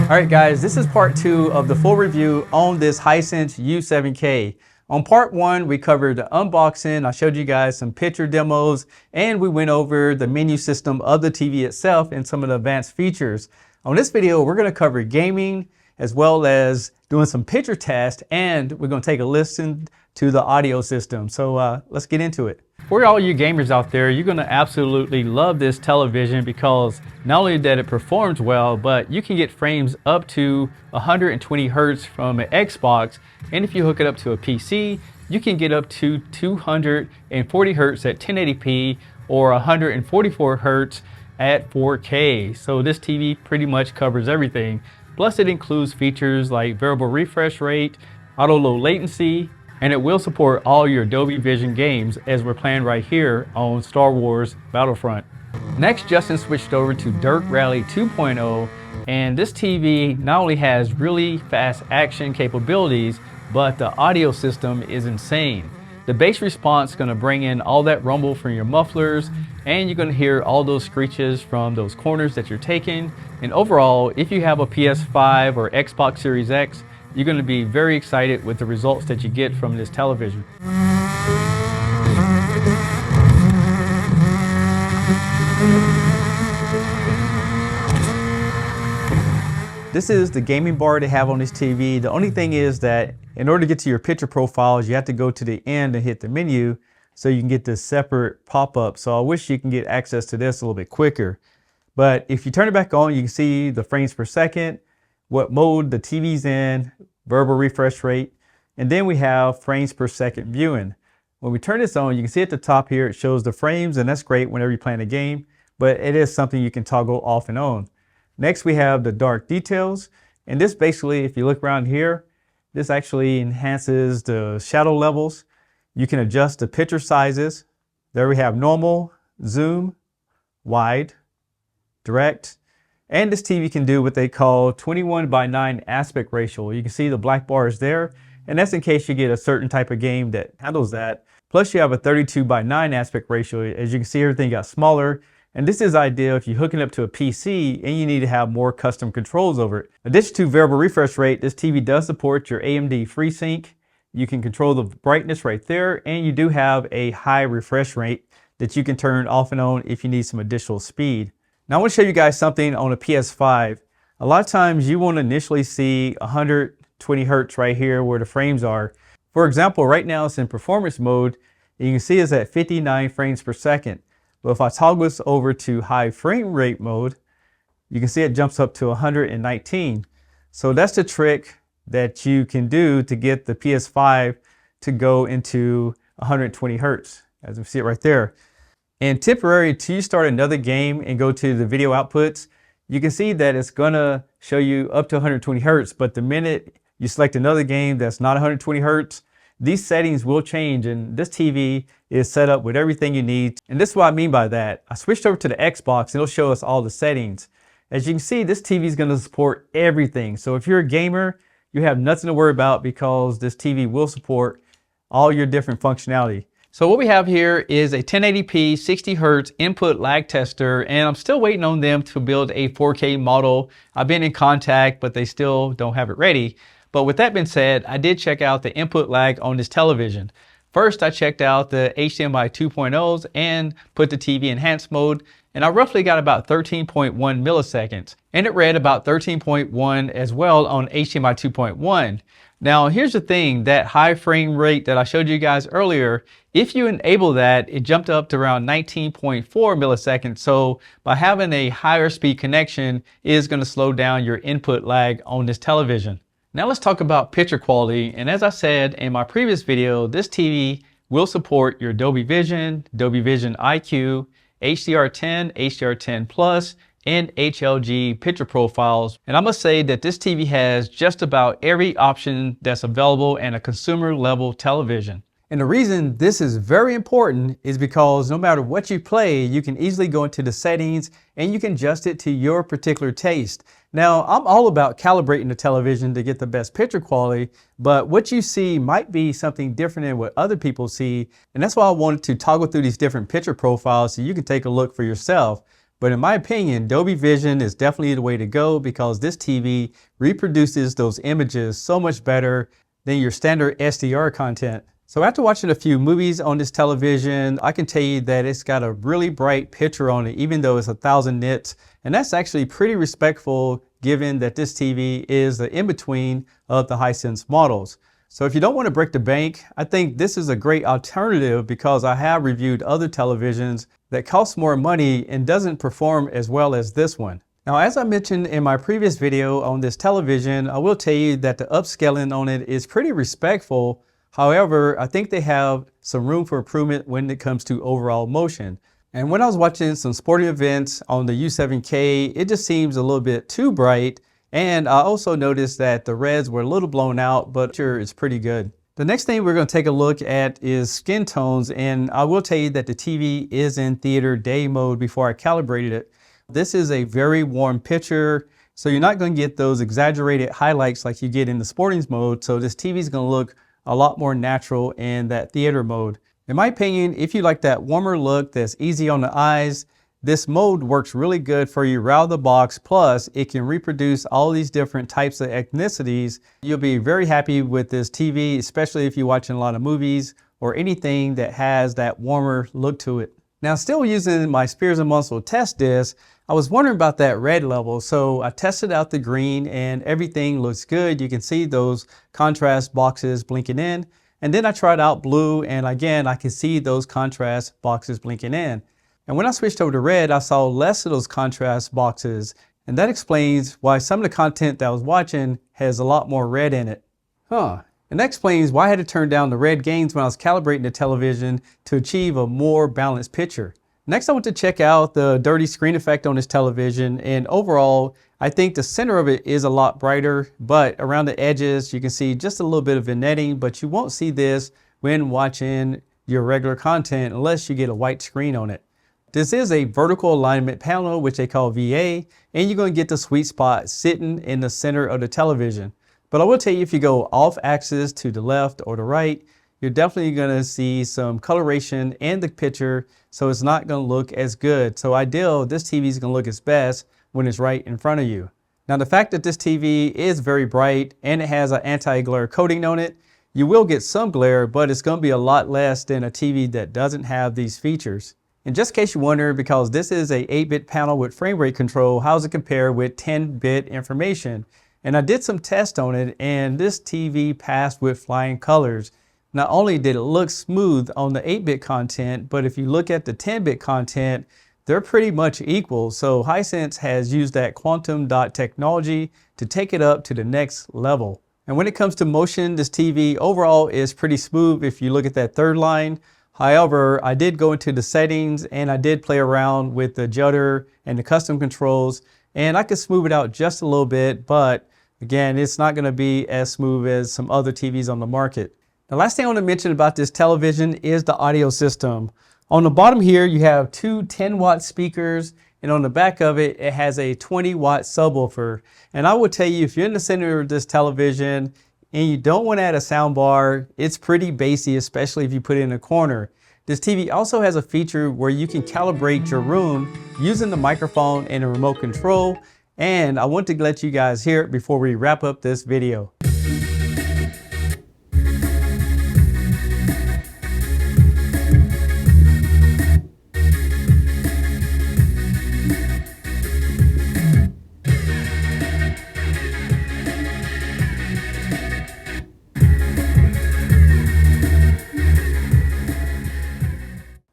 Alright guys, this is part 2 of the full review on this Hisense U7K. On part 1, we covered the unboxing, I showed you guys some picture demos, and we went over the menu system of the TV itself and some of the advanced features. On this video, we're going to cover gaming as well as doing some picture tests, and we're going to take a listen to the audio system. So let's get into it. For all you gamers out there, you're going to absolutely love this television because not only that it performs well, but you can get frames up to 120 Hertz from an Xbox, and if you hook it up to a PC, you can get up to 240 Hertz at 1080p or 144 Hertz at 4K. So this TV pretty much covers everything. Plus it includes features like variable refresh rate, auto low latency, and it will support all your Dolby Vision games as we're playing right here on Star Wars Battlefront. Next, Justin switched over to Dirt Rally 2.0, and this TV not only has really fast action capabilities, but the audio system is insane. The bass response is going to bring in all that rumble from your mufflers, and you're going to hear all those screeches from those corners that you're taking. And overall, if you have a PS5 or Xbox Series X, you're going to be very excited with the results that you get from this television. This is the gaming bar they have on this TV. The only thing is that in order to get to your picture profiles, you have to go to the end and hit the menu so you can get this separate pop-up. So I wish you can get access to this a little bit quicker. But if you turn it back on, you can see the frames per second, what mode the TV's in, variable refresh rate, and then we have frames per second viewing. When we turn this on, you can see at the top here, it shows the frames, and that's great whenever you're playing a game, but it is something you can toggle off and on. Next, we have the dark details, and this basically, if you look around here, this actually enhances the shadow levels. You can adjust the picture sizes. There we have normal, zoom, wide, direct, and this TV can do what they call 21:9 aspect ratio. You can see the black bars there, and that's in case you get a certain type of game that handles that. Plus you have a 32:9 aspect ratio. As you can see, everything got smaller, and this is ideal if you're hooking up to a PC and you need to have more custom controls over it. In addition to variable refresh rate, this TV does support your AMD FreeSync. You can control the brightness right there, and you do have a high refresh rate that you can turn off and on if you need some additional speed. Now I want to show you guys something on a PS5. A lot of times you want to initially see 120 Hertz right here where the frames are. For example, right now it's in performance mode, and you can see it's at 59 frames per second. But if I toggle this over to high frame rate mode, you can see it jumps up to 119. So that's the trick that you can do to get the PS5 to go into 120 Hertz, as we see it right there. And temporarily, till you start another game and go to the video outputs, you can see that it's gonna show you up to 120 Hertz, but the minute you select another game that's not 120 Hertz, these settings will change, and this TV is set up with everything you need. And this is what I mean by that. I switched over to the Xbox and it'll show us all the settings. As you can see, this TV is gonna support everything. So if you're a gamer, you have nothing to worry about because this TV will support all your different functionality. So what we have here is a 1080p 60 Hertz input lag tester, and I'm still waiting on them to build a 4K model. I've been in contact, but they still don't have it ready. But with that being said, I did check out the input lag on this television. First, I checked out the HDMI 2.0s and put the TV enhanced mode, and I roughly got about 13.1 milliseconds. And it read about 13.1 as well on HDMI 2.1. Now, here's the thing, that high frame rate that I showed you guys earlier, if you enable that, it jumped up to around 19.4 milliseconds. So by having a higher speed connection is going to slow down your input lag on this television. Now let's talk about picture quality. And as I said in my previous video, this TV will support your Dolby Vision, Dolby Vision IQ, HDR10, HDR10 Plus, and HLG picture profiles. And I must say that this TV has just about every option that's available in a consumer level television. And the reason this is very important is because no matter what you play, you can easily go into the settings and you can adjust it to your particular taste. Now, I'm all about calibrating the television to get the best picture quality, but what you see might be something different than what other people see. And that's why I wanted to toggle through these different picture profiles so you can take a look for yourself. But in my opinion, Dolby Vision is definitely the way to go because this TV reproduces those images so much better than your standard HDR content. So after watching a few movies on this television, I can tell you that it's got a really bright picture on it, even though it's 1000 nits. And that's actually pretty respectful given that this TV is the in-between of the Hisense models. So if you don't want to break the bank, I think this is a great alternative because I have reviewed other televisions that cost more money and doesn't perform as well as this one. Now, as I mentioned in my previous video on this television, I will tell you that the upscaling on it is pretty respectful. However, I think they have some room for improvement when it comes to overall motion. And when I was watching some sporting events on the U7K, it just seems a little bit too bright. And I also noticed that the reds were a little blown out, but sure, it's pretty good. The next thing we're going to take a look at is skin tones. And I will tell you that the TV is in theater day mode before I calibrated it. This is a very warm picture. So you're not going to get those exaggerated highlights like you get in the sporting mode. So this TV is going to look a lot more natural in that theater mode. In my opinion, if you like that warmer look that's easy on the eyes, this mode works really good for you right out of the box. Plus, it can reproduce all these different types of ethnicities. You'll be very happy with this TV, especially if you're watching a lot of movies or anything that has that warmer look to it. Now, still using my Spears and Muscle test disc, I was wondering about that red level. So I tested out the green and everything looks good. You can see those contrast boxes blinking in. And then I tried out blue and again, I can see those contrast boxes blinking in. And when I switched over to red, I saw less of those contrast boxes. And that explains why some of the content that I was watching has a lot more red in it. And that explains why I had to turn down the red gains when I was calibrating the television to achieve a more balanced picture. Next, I want to check out the dirty screen effect on this television. And overall, I think the center of it is a lot brighter, but around the edges, you can see just a little bit of vignetting, but you won't see this when watching your regular content unless you get a white screen on it. This is a vertical alignment panel, which they call VA, and you're going to get the sweet spot sitting in the center of the television. But I will tell you, if you go off axis to the left or the right, you're definitely going to see some coloration in the picture, so it's not going to look as good. So ideal, this TV is going to look its best when it's right in front of you. Now, the fact that this TV is very bright and it has an anti-glare coating on it, you will get some glare, but it's going to be a lot less than a TV that doesn't have these features. And just in case you wonder, because this is a 8-bit panel with frame rate control, how does it compare with 10-bit information? And I did some tests on it, and this TV passed with flying colors. Not only did it look smooth on the 8-bit content, but if you look at the 10-bit content, they're pretty much equal. So Hisense has used that quantum dot technology to take it up to the next level. And when it comes to motion, this TV overall is pretty smooth if you look at that third line. However, I did go into the settings and I did play around with the judder and the custom controls, and I could smooth it out just a little bit, but again, it's not going to be as smooth as some other TVs on the market. The last thing I want to mention about this television is the audio system. On the bottom here, you have two 10-watt speakers, and on the back of it, it has a 20-watt subwoofer. And I will tell you, if you're in the center of this television and you don't want to add a sound bar, it's pretty bassy, especially if you put it in a corner. This TV also has a feature where you can calibrate your room using the microphone and a remote control. And I want to let you guys hear it before we wrap up this video.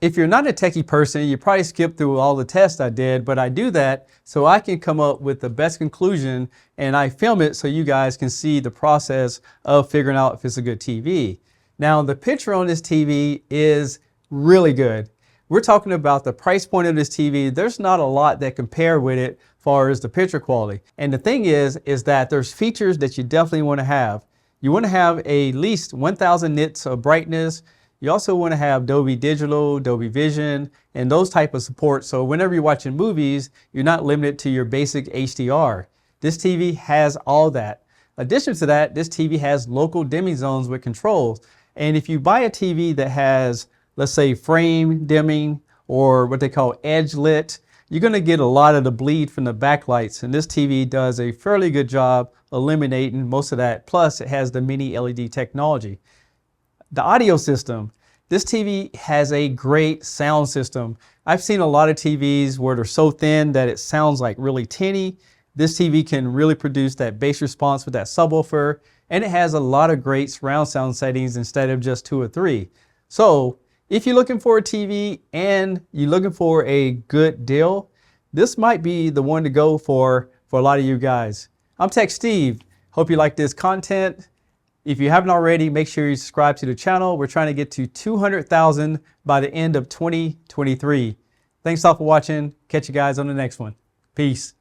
If you're not a techie person, you probably skip through all the tests I did, but I do that so I can come up with the best conclusion, and I film it so you guys can see the process of figuring out if it's a good TV. Now, the picture on this TV is really good. We're talking about the price point of this TV. There's not a lot that compare with it as far as the picture quality. And the thing is that there's features that you definitely want to have. You want to have at least 1000 nits of brightness. You also want to have Dolby Digital, Dolby Vision, and those type of support. So whenever you're watching movies, you're not limited to your basic HDR. This TV has all that. Addition to that, this TV has local dimming zones with controls. And if you buy a TV that has, let's say, frame dimming or what they call edge lit, you're going to get a lot of the bleed from the backlights. And this TV does a fairly good job eliminating most of that. Plus, it has the mini LED technology. The audio system. This TV has a great sound system. I've seen a lot of TVs where they're so thin that it sounds like really tinny. This TV can really produce that bass response with that subwoofer, and it has a lot of great surround sound settings instead of just 2 or 3. So if you're looking for a TV and you're looking for a good deal, this might be the one to go for a lot of you guys. I'm Tech Steve. Hope you like this content. If you haven't already, make sure you subscribe to the channel. We're trying to get to 200,000 by the end of 2023. Thanks all for watching. Catch you guys on the next one. Peace.